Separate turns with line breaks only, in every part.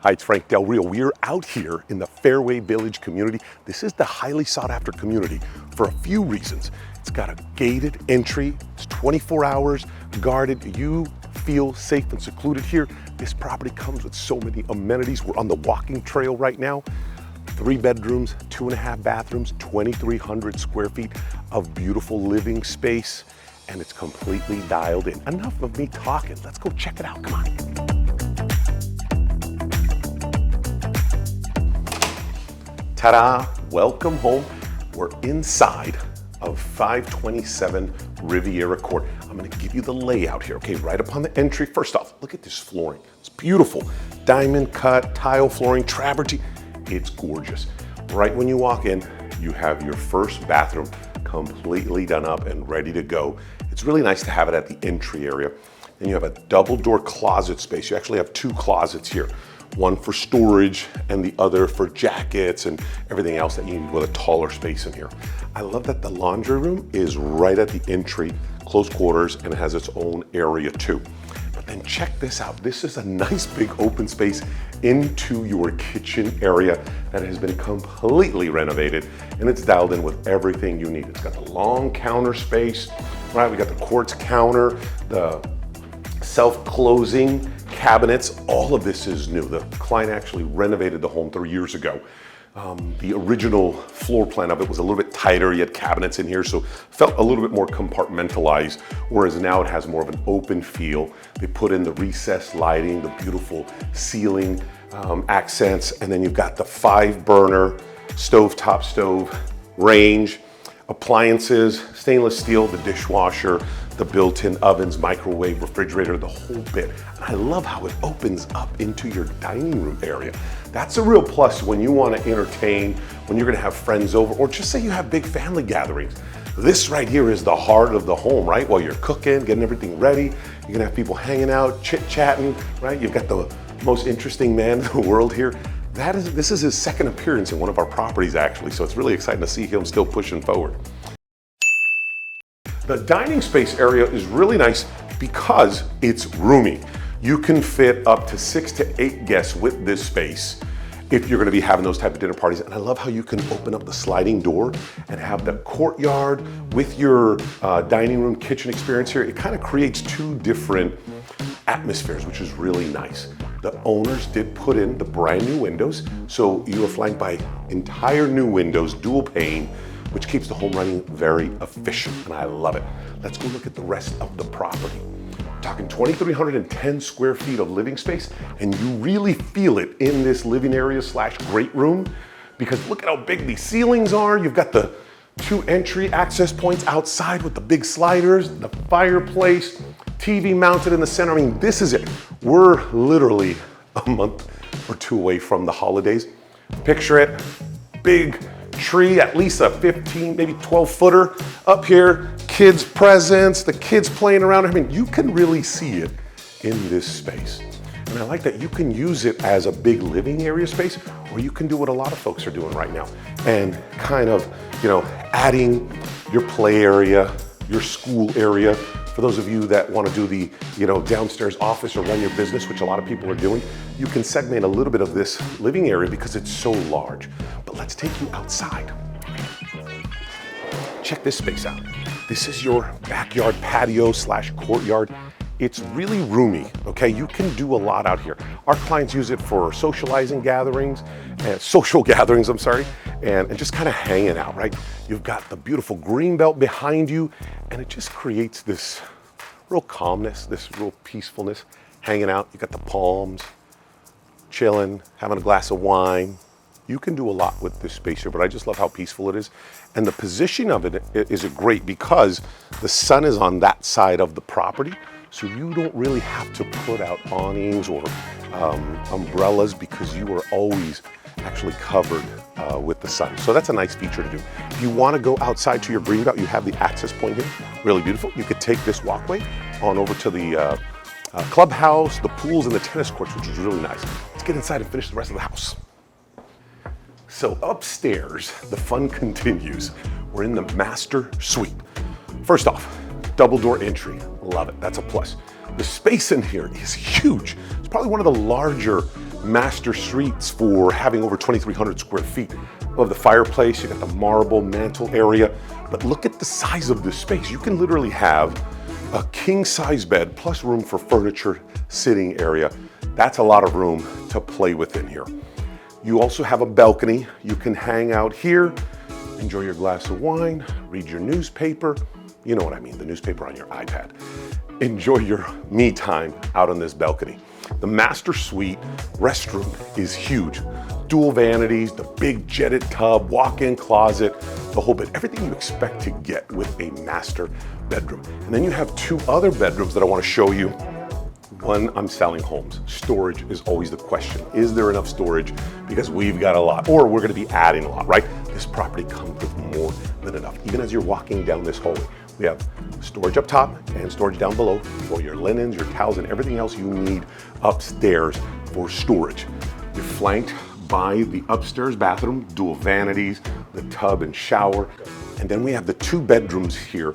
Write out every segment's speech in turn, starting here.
Hi, it's Frank Del Rio. We're out here in the Fairway Village community. This is the highly sought after community for a few reasons. It's got a gated entry, it's 24 hours, guarded. You feel safe and secluded here. This property comes with so many amenities. We're on the walking trail right now. 3 bedrooms, 2.5 bathrooms, 2,300 square feet of beautiful living space, and it's completely dialed in. Enough of me talking. Let's go check it out. Come on. Ta-da! Welcome home. We're inside of 527 Riviera Court. I'm gonna give you the layout here, okay? Right upon the entry. First off, look at this flooring. It's beautiful. Diamond cut, tile flooring, travertine. It's gorgeous. Right when you walk in, you have your first bathroom completely done up and ready to go. It's really nice to have it at the entry area. Then you have a double door closet space. You actually have 2 closets here. One for storage and the other for jackets and everything else that you need with a taller space in here. I love that the laundry room is right at the entry, close quarters, and it has its own area too. But then check this out. This is a nice big open space into your kitchen area that has been completely renovated, and it's dialed in with everything you need. It's got the long counter space, right? We got the quartz counter, the self-closing cabinets. All of this is new. The client actually renovated the home 3 years ago. The original floor plan of it was a little bit tighter. You had cabinets in here, so felt a little bit more compartmentalized, whereas now it has more of an open feel. They put in the recessed lighting, the beautiful ceiling accents, and then you've got the 5-burner stovetop stove range, appliances, stainless steel, the dishwasher, the built-in ovens, microwave, refrigerator, the whole bit. And I love how it opens up into your dining room area. That's a real plus when you want to entertain, when you're going to have friends over, or just say you have big family gatherings. This right here is the heart of the home, right? While you're cooking, getting everything ready, you're going to have people hanging out, chit-chatting, right? You've got the most interesting man in the world here. This is his second appearance in one of our properties, actually, so it's really exciting to see him still pushing forward. The dining space area is really nice because it's roomy. You can fit up to 6 to 8 guests with this space if you're gonna be having those type of dinner parties. And I love how you can open up the sliding door and have the courtyard with your dining room kitchen experience here. It kind of creates 2 different atmospheres, which is really nice. The owners did put in the brand new windows, so you are flanked by entire new windows, dual pane, which keeps the home running very efficient, and I love it. Let's go look at the rest of the property. We're talking 2,310 square feet of living space, and you really feel it in this living area / great room, because look at how big these ceilings are. You've got the 2 entry access points outside with the big sliders, the fireplace, TV mounted in the center. I mean, this is it. We're literally a month or 2 away from the holidays. Picture it, big tree, at least a 15, maybe 12-footer up here, kids' presents, the kids playing around. I mean, you can really see it in this space. And I like that you can use it as a big living area space, or you can do what a lot of folks are doing right now and kind of, adding your play area, your school area. For those of you that want to do the, downstairs office or run your business, which a lot of people are doing, you can segment a little bit of this living area because it's so large. But let's take you outside. Check this space out. This is your backyard patio / courtyard. It's really roomy, okay? You can do a lot out here. Our clients use it for socializing gatherings, social gatherings, and just kind of hanging out, right? You've got the beautiful greenbelt behind you, and it just creates this real calmness, this real peacefulness, hanging out. You got the palms, chilling, having a glass of wine. You can do a lot with this space here, but I just love how peaceful it is. And the position of it is great because the sun is on that side of the property, so you don't really have to put out awnings or umbrellas because you are always actually covered with the sun. So that's a nice feature to do. If you want to go outside to your greenbelt, you have the access point here, really beautiful. You could take this walkway on over to the clubhouse, the pools, and the tennis courts, which is really nice. Let's get inside and finish the rest of the house. So upstairs, the fun continues. We're in the master suite. First off, double door entry, love it, that's a plus. The space in here is huge. It's probably one of the larger master suites for having over 2,300 square feet. Of the fireplace, you got the marble mantle area, but look at the size of this space. You can literally have a king size bed plus room for furniture, sitting area. That's a lot of room to play with in here. You also have a balcony. You can hang out here, enjoy your glass of wine, read your newspaper. You know what I mean, the newspaper on your iPad. Enjoy your me time out on this balcony. The master suite restroom is huge. Dual vanities, the big jetted tub, walk-in closet, the whole bit. Everything you expect to get with a master bedroom. And then you have two other bedrooms that I want to show you. One, I'm selling homes. Storage is always the question. Is there enough storage? Because we've got a lot, or we're going to be adding a lot, right? This property comes with more than enough. Even as you're walking down this hallway, we have storage up top and storage down below for your linens, your towels, and everything else you need upstairs for storage. You're flanked by the upstairs bathroom, dual vanities, the tub and shower. And then we have the two bedrooms here.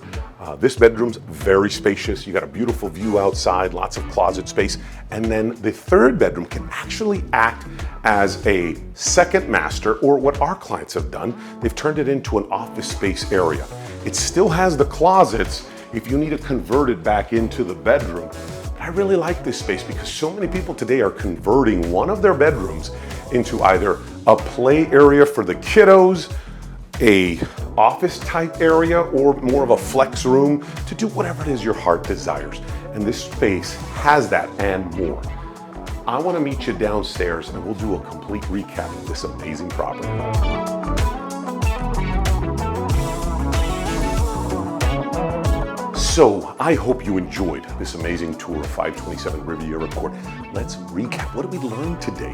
This bedroom's very spacious. You got a beautiful view outside, lots of closet space. And then the third bedroom can actually act as a second master, or what our clients have done, they've turned it into an office space area. It still has the closets if you need to convert it back into the bedroom. But I really like this space because so many people today are converting one of their bedrooms into either a play area for the kiddos, a office type area, or more of a flex room to do whatever it is your heart desires. And this space has that and more. I want to meet you downstairs and we'll do a complete recap of this amazing property. So I hope you enjoyed this amazing tour of 527 Riviera Court. Let's recap. What did we learn today?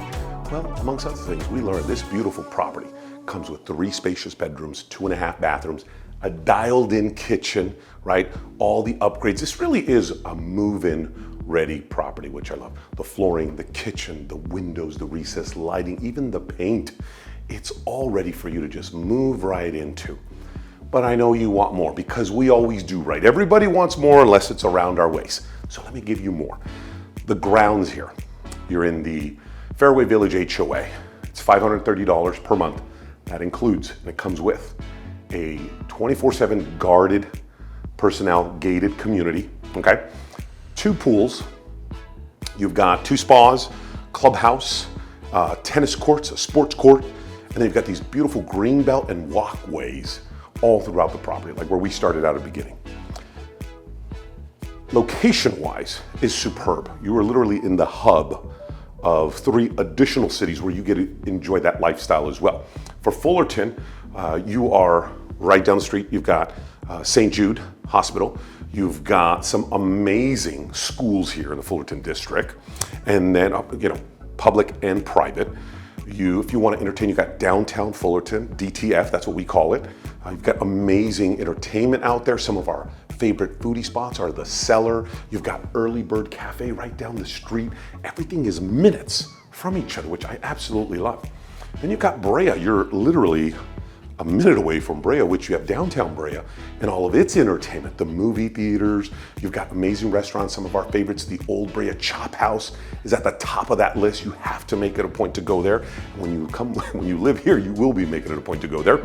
Well, amongst other things, we learned this beautiful property comes with 3 spacious bedrooms, 2.5 bathrooms, a dialed-in kitchen, right? All the upgrades. This really is a move-in ready property, which I love. The flooring, the kitchen, the windows, the recessed lighting, even the paint. It's all ready for you to just move right into. But I know you want more because we always do, right? Everybody wants more unless it's around our waist. So let me give you more. The grounds here. You're in the Fairway Village HOA. It's $530 per month. That includes, and it comes with, a 24/7 guarded personnel gated community, okay? 2 pools. You've got 2 spas, clubhouse, tennis courts, a sports court, and then you've got these beautiful greenbelt and walkways all throughout the property, like where we started out at the beginning. Location-wise is superb. You are literally in the hub of 3 additional cities where you get to enjoy that lifestyle as well. For Fullerton, you are right down the street. You've got St. Jude Hospital. You've got some amazing schools here in the Fullerton district. And then, public and private. If you want to entertain, you've got downtown Fullerton, DTF, that's what we call it. You've got amazing entertainment out there. Some of our favorite foodie spots are the Cellar. You've got Early Bird Cafe right down the street. Everything is minutes from each other, which I absolutely love. Then you've got Brea. You're literally a minute away from Brea, which you have downtown Brea and all of its entertainment, the movie theaters. You've got amazing restaurants. Some of our favorites, the Old Brea Chop House is at the top of that list. You have to make it a point to go there. When you live here, you will be making it a point to go there.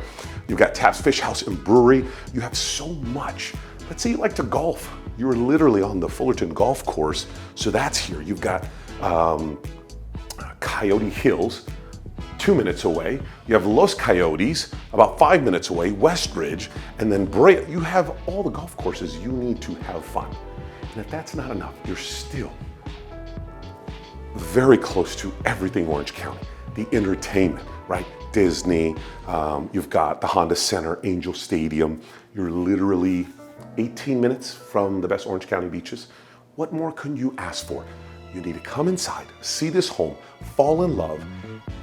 You've got Taps Fish House and Brewery. You have so much. Let's say you like to golf. You're literally on the Fullerton Golf Course, so that's here. You've got Coyote Hills, 2 minutes away. You have Los Coyotes, about 5 minutes away, Westridge, and then Brea. You have all the golf courses you need to have fun. And if that's not enough, you're still very close to everything Orange County. The entertainment, right? Disney, you've got the Honda Center, Angel Stadium. You're literally 18 minutes from the best Orange County beaches. What more can you ask for? You need to come inside, see this home, fall in love,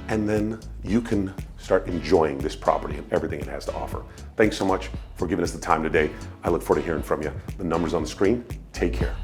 and then you can start enjoying this property and everything it has to offer. Thanks so much for giving us the time today. I look forward to hearing from you. The number's on the screen. Take care.